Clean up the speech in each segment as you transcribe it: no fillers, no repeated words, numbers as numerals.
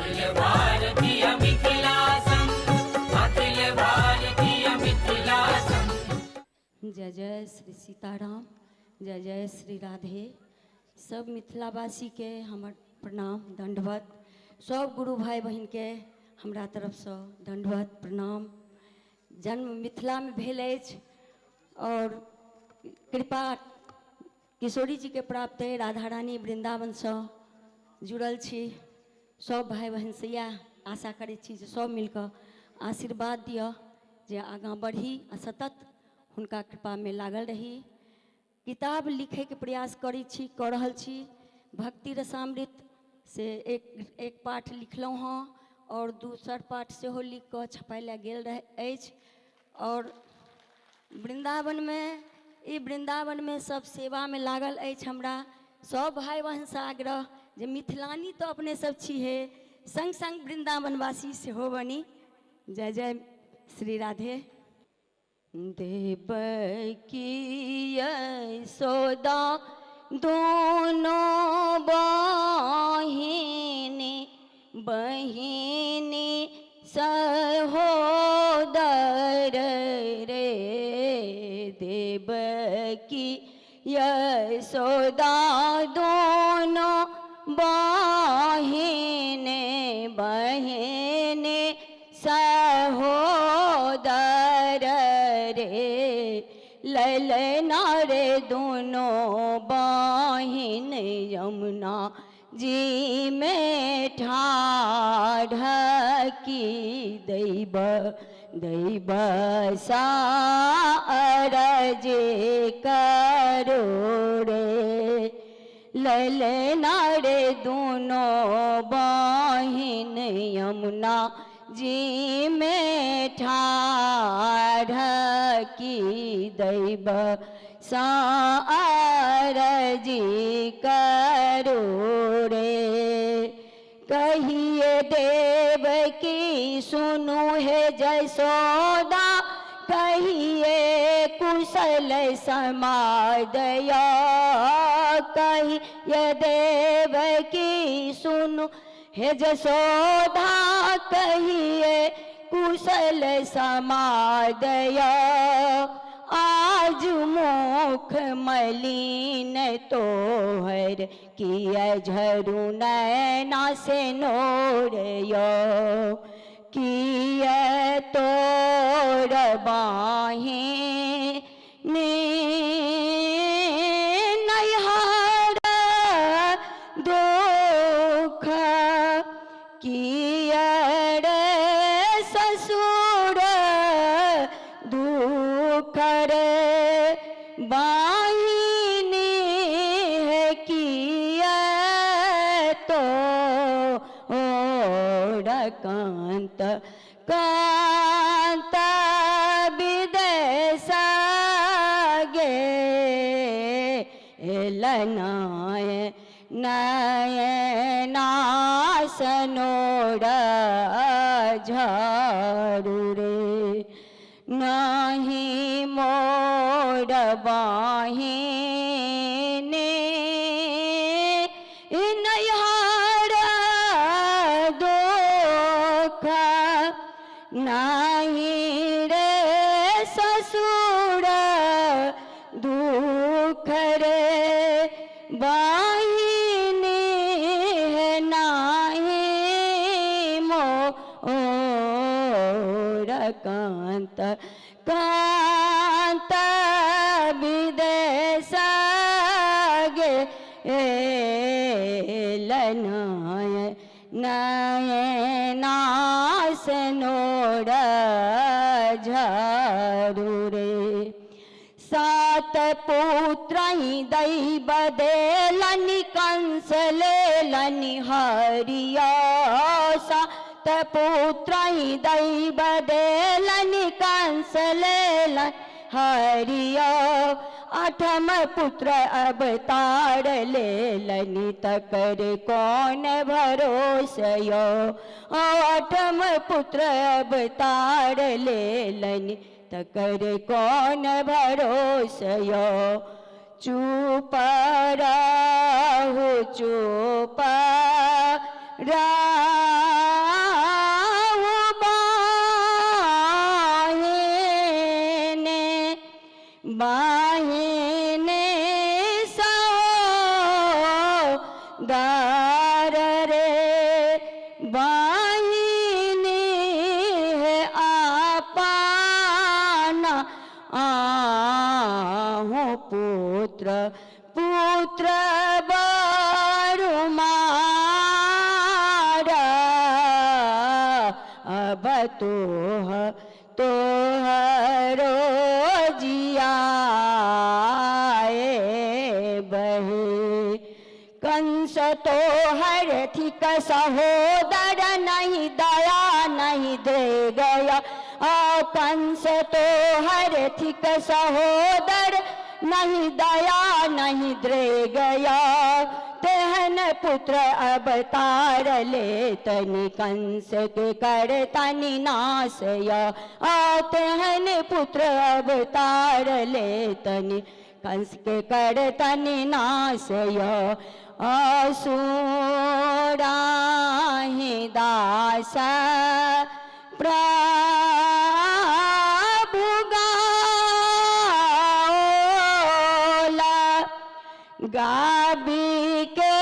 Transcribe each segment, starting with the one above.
अखिल भारतीय मिथिला संघ, अखिल भारतीय मिथिला संघ। जय जय श्री सीताराम, जय जय श्री राधे। सब मिथिलावासी के हमर प्रणाम दंडवत। सब गुरु भाई बहन के हमरा तरफ से दंडवत प्रणाम। जन्म मिथिला में भेल अछि और कृपा किशोरी जी के प्राप्त है। राधा रानी वृंदावन से जुड़ल छी। सब भाई बहन से यह आशा करै छी जे सब मिलकर आशीर्वाद दिया जे आगाँ बढ़ी आ सतत हुनका कृपा में लागल रही। किताब लिखे के प्रयास करै छी, कऽ रहल छी। भक्ति रसामृत से एक पाठ लिखलहुँ हँ और दूसर पाठ सेहो लिख कऽ छपाय गेल अछि। और वृंदावन में सब सेवा में लागल अछि। हमरा सब भाई बहन से आग्रह जे मिथिलानी तो अपने सब छिहे, संग संग वृंदावनवासी सेहो बनी। जय जय श्री राधे। देवकी यशोदा दोनों बहिनी सहोदर रे। देवकी यशोदा दोनों बहिनी सहोदर रे। ललना रे दोनों बहिन यमुना जी में ठाढ़ की दैब सारज करो रे। ललना रे दोनों बहिन यमुना जी में ठाढ़ की दैब सारजी करो रे। कहिए देव की सुनु है जसोदा, कहिए कुशल समादया। कहिए देव की सुनु हे जसोदा, कहिए कुशल समादया। आज मुख मलिन तोहर किया झरू नैना से नोरयो। किया तोर बाहिनी नैहर दुख, किया रे ससुर दुख रे। बाहिनी है किया तो कांत कांत विदेश गे लनाय नयनासनोर झारू रे। नहीं मोर बाहिनी नैहर दुख, नहीं रे ससुर दुख रे। बाहिनी है नहीं मोर कांत कांत विदेश गे लनाय नयनासनोर झारू रे। सात पुत्र दैव देलनि कंस लेलनि हरिया। सात पुत्र दैव देलनि कंस लेलनि हरिया। आठम पुत्र अवतार लेलनि तकर कौन भरोसयो। आठम पुत्र अवतार लेलनि तकर कौन भरोसयो। चुप रहु चुप रह बाहिने सहोदर रे बाहिनी है आपना आहू पुत्र पुत्र बरुमारा अब तोहरो जियाए बहे कंस तो हर थिक सहोदर नहीं दया नहीं दे गया कंस तो हर थिक सहोदर नहीं दया नहीं दे गया तेहन पुत्र अवतार ले तनि कंस के कर तनि नाशया तेहन पुत्र अवतार ले तनि कंस के कर तनि नाशया असुराहि दास प्रभु गाओला गाबी के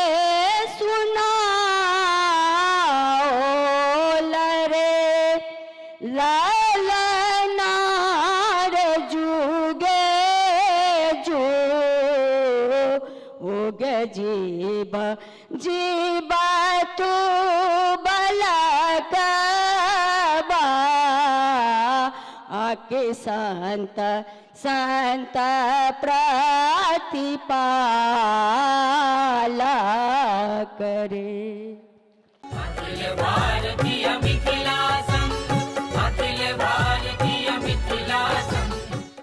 सुनाओल रे ललनार जुगे जुगे जीवा जीवा तू बलकबा आके संत संत प्रतिपाला करे अखिल भारतीय